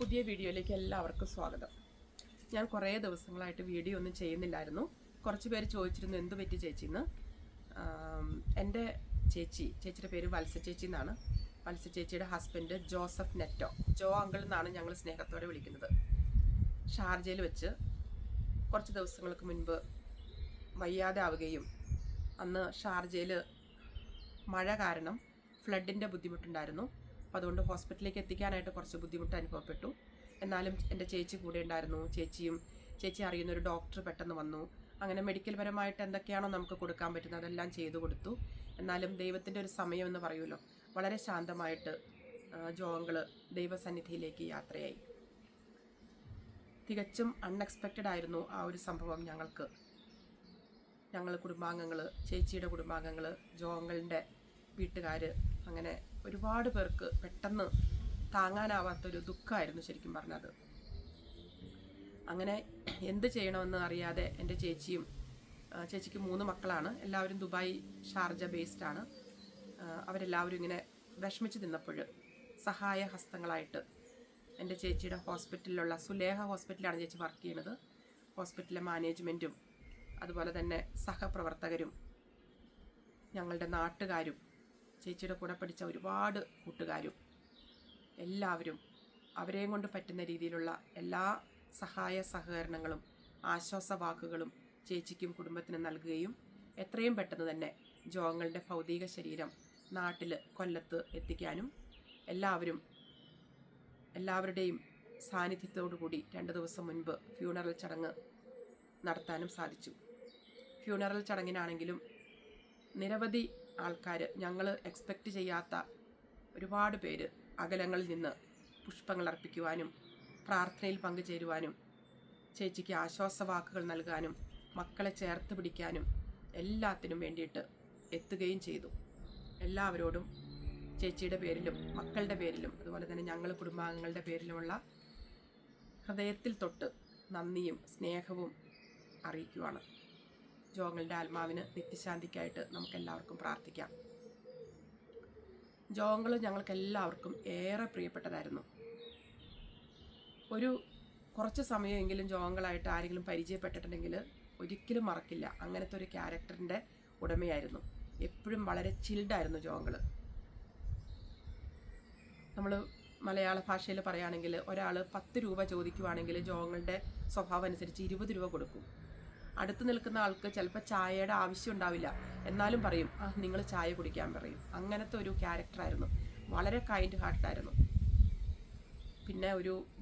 പുതിയ വീഡിയോയിലേക്ക് എല്ലാവർക്കും സ്വാഗതം. ഞാൻ കുറേ ദിവസങ്ങളായിട്ട് വീഡിയോ ഒന്നും ചെയ്യുന്നില്ലായിരുന്നു. കുറച്ച് പേര് ചോദിച്ചിരുന്നു എന്ത് പറ്റി ചേച്ചിന്ന്. എൻ്റെ ചേച്ചിയുടെ പേര് വത്സ ചേച്ചി എന്നാണ്. വത്സ ചേച്ചിയുടെ ഹസ്ബൻഡ് ജോസഫ് നെറ്റോ, ജോ അങ്കിൾ എന്നാണ് ഞങ്ങൾ സ്നേഹത്തോടെ വിളിക്കുന്നത്. ഷാർജയിൽ വെച്ച് കുറച്ച് ദിവസങ്ങൾക്ക് മുൻപ് വയ്യാതെ ആവുകയും അന്ന് ഷാർജയിൽ മഴ കാരണം ഫ്ലഡിൻ്റെ ബുദ്ധിമുട്ടുണ്ടായിരുന്നു. അപ്പോൾ അതുകൊണ്ട് ഹോസ്പിറ്റലിലേക്ക് എത്തിക്കാനായിട്ട് കുറച്ച് ബുദ്ധിമുട്ട് അനുഭവപ്പെട്ടു. എന്നാലും എൻ്റെ ചേച്ചി കൂടെ ഉണ്ടായിരുന്നു. ചേച്ചി അറിയുന്ന ഒരു ഡോക്ടർ പെട്ടെന്ന് വന്നു. അങ്ങനെ മെഡിക്കൽ പരമായിട്ട് എന്തൊക്കെയാണോ നമുക്ക് കൊടുക്കാൻ പറ്റുന്നത് അതെല്ലാം ചെയ്തു കൊടുത്തു. എന്നാലും ദൈവത്തിൻ്റെ ഒരു സമയം എന്ന് പറയുമല്ലോ, വളരെ ശാന്തമായിട്ട് ജോങ്കൾ ദൈവസന്നിധിയിലേക്ക് യാത്രയായി. തികച്ചും അൺഎക്സ്പെക്റ്റഡ് ആയിരുന്നു ആ ഒരു സംഭവം. ഞങ്ങൾ കുടുംബാംഗങ്ങൾ, ചേച്ചിയുടെ കുടുംബാംഗങ്ങൾ, ജോങ്കളുടെ വീട്ടുകാർ, അങ്ങനെ ഒരുപാട് പേർക്ക് പെട്ടെന്ന് താങ്ങാനാവാത്തൊരു ദുഃഖമായിരുന്നു ശരിക്കും പറഞ്ഞത്. അങ്ങനെ എന്ത് ചെയ്യണമെന്ന് അറിയാതെ എൻ്റെ ചേച്ചിക്ക് 3 മക്കളാണ്. എല്ലാവരും ദുബായ്, ഷാർജ ബേസ്ഡാണ്. അവരെല്ലാവരും ഇങ്ങനെ വിഷമിച്ച് നിന്നപ്പോൾ സഹായ ഹസ്തങ്ങളായിട്ട് എൻ്റെ ചേച്ചിയുടെ ഹോസ്പിറ്റലിലുള്ള സുലേഹ ഹോസ്പിറ്റലാണ് ചേച്ചി വർക്ക് ചെയ്യുന്നത്. ഹോസ്പിറ്റലിലെ മാനേജ്മെൻറ്റും അതുപോലെ തന്നെ സഹപ്രവർത്തകരും ഞങ്ങളുടെ നാട്ടുകാരും ചേച്ചിയുടെ കൂടെ പഠിച്ച ഒരുപാട് കൂട്ടുകാരും എല്ലാവരും അവരെയും കൊണ്ട് പറ്റുന്ന രീതിയിലുള്ള എല്ലാ സഹായ സഹകരണങ്ങളും ആശ്വാസവാക്കുകളും ചേച്ചിക്കും കുടുംബത്തിനും നൽകുകയും എത്രയും പെട്ടെന്ന് തന്നെ ജോങ്ങളുടെ ഭൗതിക ശരീരം നാട്ടിൽ കൊല്ലത്ത് എത്തിക്കാനും എല്ലാവരുടെയും സാന്നിധ്യത്തോടു കൂടി 2 ദിവസം മുൻപ് ഫ്യൂണറൽ ചടങ്ങ് നടത്താനും സാധിച്ചു. ഫ്യൂണറൽ ചടങ്ങിനാണെങ്കിലും നിരവധി ആൾക്കാർ, ഞങ്ങൾ എക്സ്പെക്റ്റ് ചെയ്യാത്ത ഒരുപാട് പേര് അകലങ്ങളിൽ നിന്ന് പുഷ്പങ്ങൾ അർപ്പിക്കുവാനും പ്രാർത്ഥനയിൽ പങ്കുചേരുവാനും ചേച്ചിക്ക് ആശ്വാസവാക്കുകൾ നൽകാനും മക്കളെ ചേർത്ത് പിടിക്കാനും എല്ലാത്തിനും വേണ്ടിയിട്ട് എത്തുകയും ചെയ്തു. എല്ലാവരോടും ചേച്ചിയുടെ പേരിലും മക്കളുടെ പേരിലും അതുപോലെ തന്നെ ഞങ്ങൾ കുടുംബാംഗങ്ങളുടെ പേരിലുമുള്ള ഹൃദയത്തിൽ തൊട്ട് നന്ദിയും സ്നേഹവും അറിയിക്കുവാണ്. ജോങ്ങളുടെ ആത്മാവിന് നിത്യശാന്തിക്കായിട്ട് നമുക്കെല്ലാവർക്കും പ്രാർത്ഥിക്കാം. ജോങ്ങൾ ഞങ്ങൾക്കെല്ലാവർക്കും ഏറെ പ്രിയപ്പെട്ടതായിരുന്നു. കുറച്ച് സമയമെങ്കിലും ജോങ്ങളായിട്ട് ആരെങ്കിലും പരിചയപ്പെട്ടിട്ടുണ്ടെങ്കിൽ ഒരിക്കലും മറക്കില്ല. അങ്ങനത്തെ ഒരു ക്യാരക്ടറിൻ്റെ ഉടമയായിരുന്നു. എപ്പോഴും വളരെ ചിൽഡായിരുന്നു ജോങ്ങൾ. നമ്മൾ മലയാള ഭാഷയിൽ പറയുകയാണെങ്കിൽ ഒരാൾ 10 രൂപ ചോദിക്കുവാണെങ്കിൽ ജോങ്ങളുടെ സ്വഭാവം അനുസരിച്ച് 20 രൂപ കൊടുക്കും. അടുത്ത് നിൽക്കുന്ന ആൾക്ക് ചിലപ്പോൾ ചായയുടെ ആവശ്യം ഉണ്ടാവില്ല, എന്നാലും പറയും നിങ്ങൾ ചായ കുടിക്കാൻ പറയും. അങ്ങനത്തെ ഒരു ക്യാരക്ടറായിരുന്നു. വളരെ കൈൻഡ് ഹാർട്ടായിരുന്നു. പിന്നെ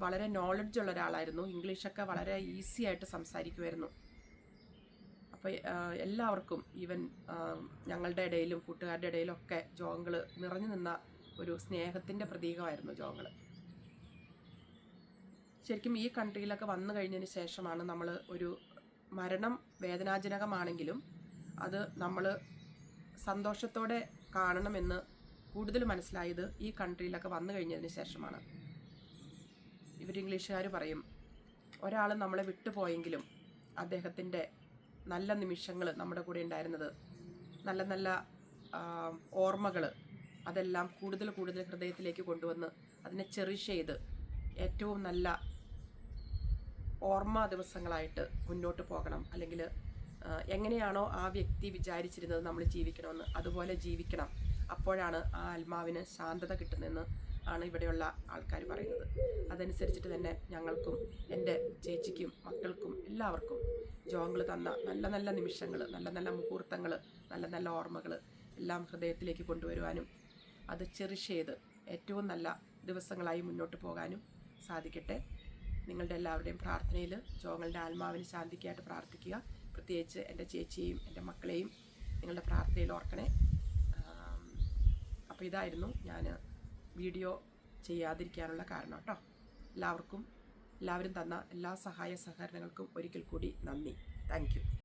വളരെ നോളജ് ഉള്ള ഒരാളായിരുന്നു. ഇംഗ്ലീഷൊക്കെ വളരെ ഈസി ആയിട്ട് സംസാരിക്കുമായിരുന്നു. അപ്പോൾ എല്ലാവർക്കും, ഈവൻ ഞങ്ങളുടെ ഇടയിലും കൂട്ടുകാരുടെ ഇടയിലൊക്കെ ജോങ്ങൾ നിറഞ്ഞു നിന്ന ഒരു സ്നേഹത്തിൻ്റെ പ്രതീകമായിരുന്നു ജോങ്ങൾ. ശരിക്കും ഈ കൺട്രിയിലൊക്കെ വന്നു കഴിഞ്ഞതിന് ശേഷമാണ് നമ്മൾ മരണം വേദനാജനകമാണെങ്കിലും അത് നമ്മൾ സന്തോഷത്തോടെ കാണണമെന്ന് കൂടുതൽ മനസ്സിലായത് ഈ കൺട്രിയിലൊക്കെ വന്നു കഴിഞ്ഞതിന് ശേഷമാണ്. ഇംഗ്ലീഷുകാർ പറയും, ഒരാൾ നമ്മളെ വിട്ടുപോയെങ്കിലും അദ്ദേഹത്തിൻ്റെ നല്ല നിമിഷങ്ങൾ നമ്മുടെ കൂടെ ഉണ്ടായിരുന്നത്, നല്ല നല്ല ഓർമ്മകൾ, അതെല്ലാം കൂടുതൽ ഹൃദയത്തിലേക്ക് കൊണ്ടുവന്ന് അതിനെ ചെറിഷ് ചെയ്ത് ഏറ്റവും നല്ല ഓർമ്മ ദിവസങ്ങളായിട്ട് മുന്നോട്ട് പോകണം. അല്ലെങ്കിൽ എങ്ങനെയാണോ ആ വ്യക്തി വിചാരിച്ചിരുന്നത് നമ്മൾ ജീവിക്കണമെന്ന് അതുപോലെ ജീവിക്കണം. അപ്പോഴാണ് ആ ആത്മാവിന് ശാന്തത കിട്ടുന്നതെന്ന് ആണ് ഇവിടെയുള്ള ആൾക്കാർ പറയുന്നത്. അതനുസരിച്ചിട്ട് തന്നെ ഞങ്ങൾക്കും എൻ്റെ ചേച്ചിക്കും മക്കൾക്കും എല്ലാവർക്കും ജോങ്ങൾ തന്ന നല്ല നല്ല നിമിഷങ്ങൾ, നല്ല നല്ല മുഹൂർത്തങ്ങൾ, നല്ല നല്ല ഓർമ്മകൾ എല്ലാം ഹൃദയത്തിലേക്ക് കൊണ്ടുവരുവാനും അത് ചെറിഷ് ചെയ്ത് ഏറ്റവും നല്ല ദിവസങ്ങളായി മുന്നോട്ട് പോകാനും സാധിക്കട്ടെ. നിങ്ങളുടെ എല്ലാവരുടെയും പ്രാർത്ഥനയിൽ ജോങ്ങളുടെ ആത്മാവിന് ശാന്തിക്കായിട്ട് പ്രാർത്ഥിക്കുക. പ്രത്യേകിച്ച് എൻ്റെ ചേച്ചിയെയും എൻ്റെ മക്കളെയും നിങ്ങളുടെ പ്രാർത്ഥനയിൽ ഓർക്കണേ. അപ്പോൾ ഇതായിരുന്നു ഞാൻ വീഡിയോ ചെയ്യാതിരിക്കാനുള്ള കാരണം കേട്ടോ. എല്ലാവരും തന്ന എല്ലാ സഹായ സഹകരണങ്ങൾക്കും ഒരിക്കൽ കൂടി നന്ദി. Thank you.